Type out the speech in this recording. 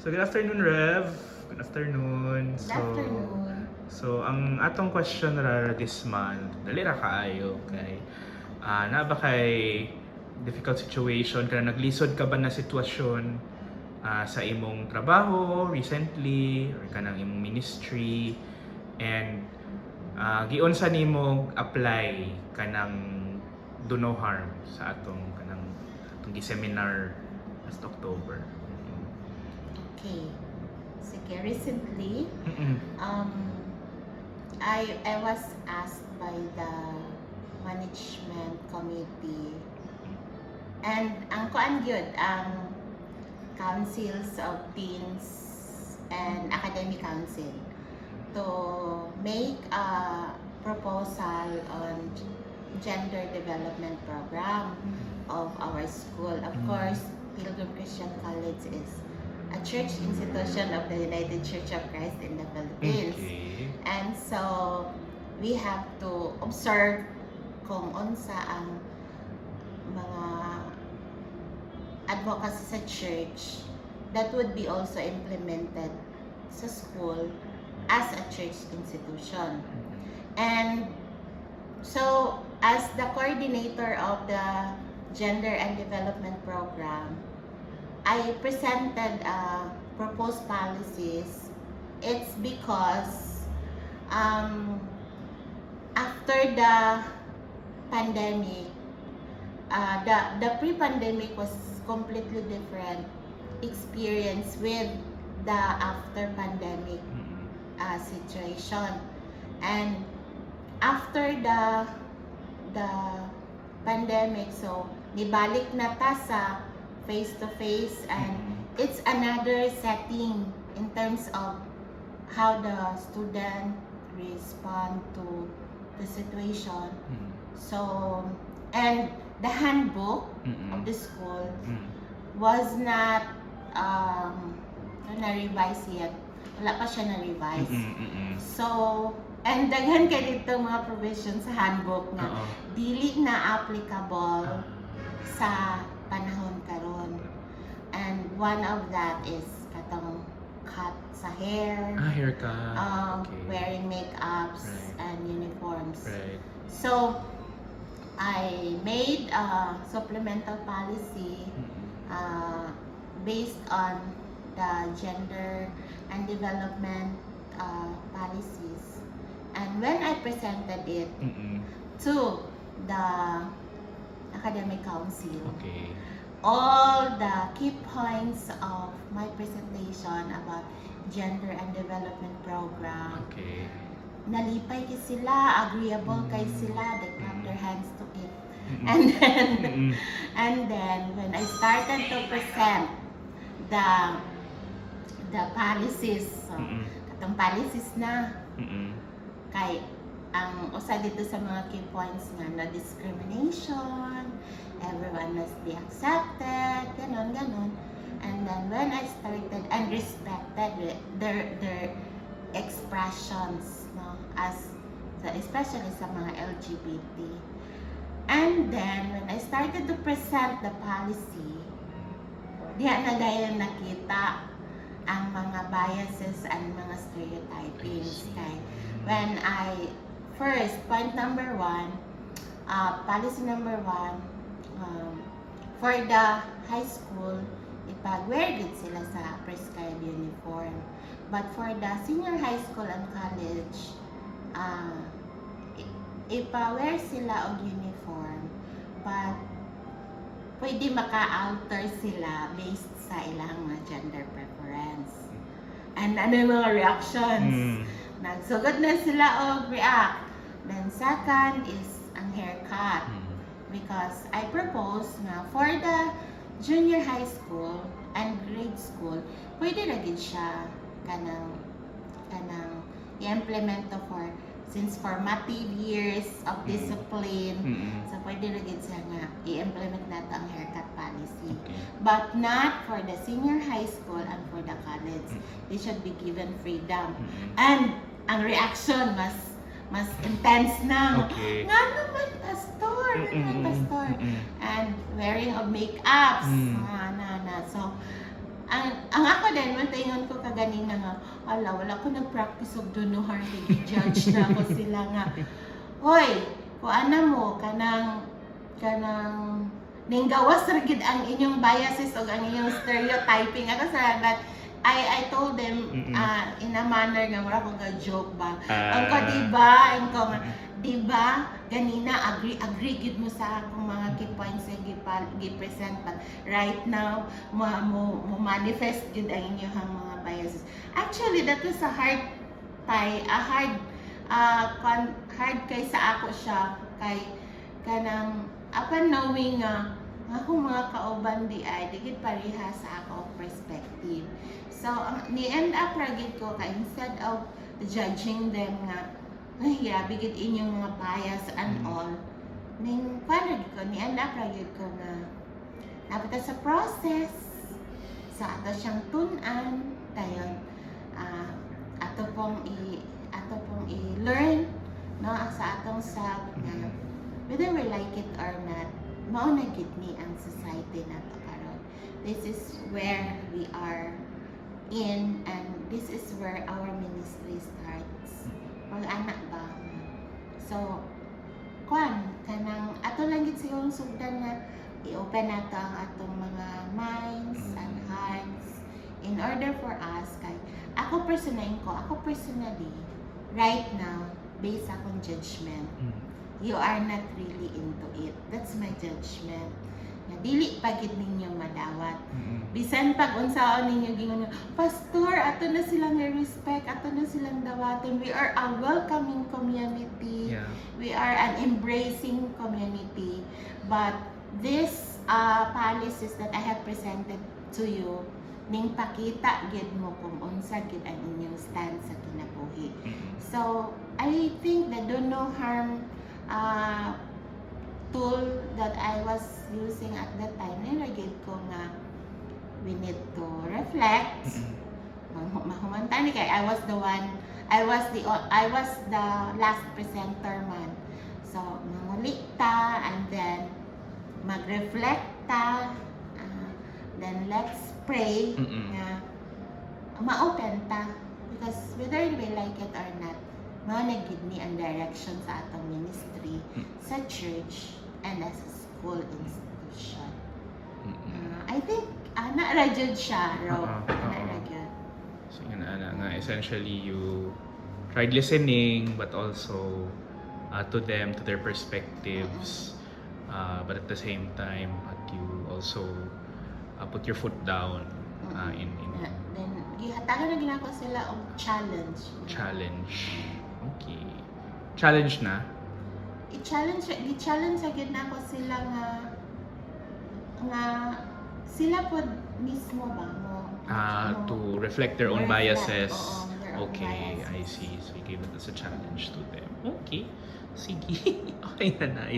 So good afternoon, Rev. Good afternoon. Good afternoon. So ang atong question ra this month, dali ra kaayo kay na ba kay difficult situation ka naglisod ka ba na sitwasyon sa imong trabaho recently or kanang imong ministry and giun sa nimo apply kanang do no harm sa atong seminar last October. Okay. Sige, recently, Mm-mm. I was asked by the management committee and ang kuan gyud ang councils of deans and academic council to make a proposal on gender development program of our school. Of course, Pilgrim Christian College is a church institution of the United Church of Christ in the Philippines. Okay. And so, we have to observe kung unsa ang mga advocacy sa church that would be also implemented sa school as a church institution. And so, as the coordinator of the Gender and Development Program, I presented proposed policies. It's because after the pandemic, the pre-pandemic was completely different experience with the after-pandemic situation. And after the pandemic, so nibalik na ta sa face-to-face and it's another setting in terms of how the student respond to the situation. So, and the handbook of the school was not na-revise yet. Wala pa siya na-revise. So, and daghan kay dito mga provisions sa handbook na dili na applicable sa panahon karon. And one of that is katong cut sa hair, Haircut, wearing makeups and uniforms. Right. So I made a supplemental policy based on the gender and development policies. And when I presented it to the academic council, all the key points of my presentation about gender and development program, nalipay kay sila, agreeable kay sila, they clap their hands to it. And then when I started to present the policies, so katong policies na kay ang usa dito sa mga key points nga na discrimination, everyone must be accepted, ganon. And then when I started and respected their expressions, no, as especially sa mga LGBT. And then when I started to present the policy, diha na dahil nakita ang mga biases and mga stereotypings. Kay when I first, point number 1, policy number 1, for the high school, ipag-wear din sila sa prescribed uniform. But for the senior high school and college, ipa-wear sila og uniform, but pwede maka-alter sila based sa ilang mga gender preference. And ano yung mga reactions? Nagsugod na sila og react. Then second is ang haircut. Because I propose na for the junior high school and grade school, pwede na gid siya kanang i-implement to for since formative years of discipline. So pwede na gid siya nga i-implement nato ang haircut policy. But not for the senior high school and for the college. They should be given freedom. And ang reaction mas intense na. Nga naman, pastor. And wearing of makeups. So, ang ako din, mantaingon ko kaganina nga, wala ko nag-practice og dunuhar, i-judge na ako sila nga. Hoy, kung ano mo, kanang ninggawas ra gid ang inyong biases o ang inyong stereotyping. Ako sa that, I told them in a manner nga mura ko ga joke ba. Ang ko diba, ganina agree gid mo sa akong mga key points nga gi-present, but right now mo manifest gid ang inyong mga biases. Actually, that was a hard kay sa ako siya kay kanang upon knowing nga akong mga kauban di ay digid pareha sa ako perspective. So ni-end up ra gid ko kay instead of judging them nga ay grabe gid inyong mga bias and all, ning paano gid ko ni-end up ra gid ko nga napita sa process sa ato siyang tun-an dayon ato pong i-learn no sa atong self nga whether we like it or not, mao na gid ni ang society nato karon. This is where we are in, and this is where our ministry starts. Pag-anak ba? So, kanang ato lang gid siguro sugdan nga i-open nato ang atong mga minds and hearts in order for us kay ako personally right now based akong judgment, you are not really into it. That's my judgment. Nga dili pa gid ninyo madawat. Bisan pag unsaon ninyo gingon, pastor, ato na silang respect, ato na silang dawaton. We are a welcoming community. Yeah. We are an embracing community. But these policies that I have presented to you, ning pakita gid mo kung unsa gid ang inyong stand sa kinabuhi. So, I think that do no harm tool that I was using at that time, nilagay ko nga we need to reflect. Mahumanta ni kay I was the last presenter man. So, manguli ta and then mag-reflect ta, then let's pray nga ma-open ta, because whether we like it or not, mao na gid ni ang direction sa atong ministry sa church and as a school institution. I think ana ra jud siya, Ro. Ana ra jud. So yun nga essentially you tried listening but also to them, to their perspectives, but at the same time you also put your foot down in then gihatagan na ginako sila og challenge. Okay. Challenge na? I-challenge agad na ako sila nga sila po mismo ba mo to reflect their own biases. Their own Okay, biases. I see. So you gave it as a challenge to them. Okay. Sige. Okay na.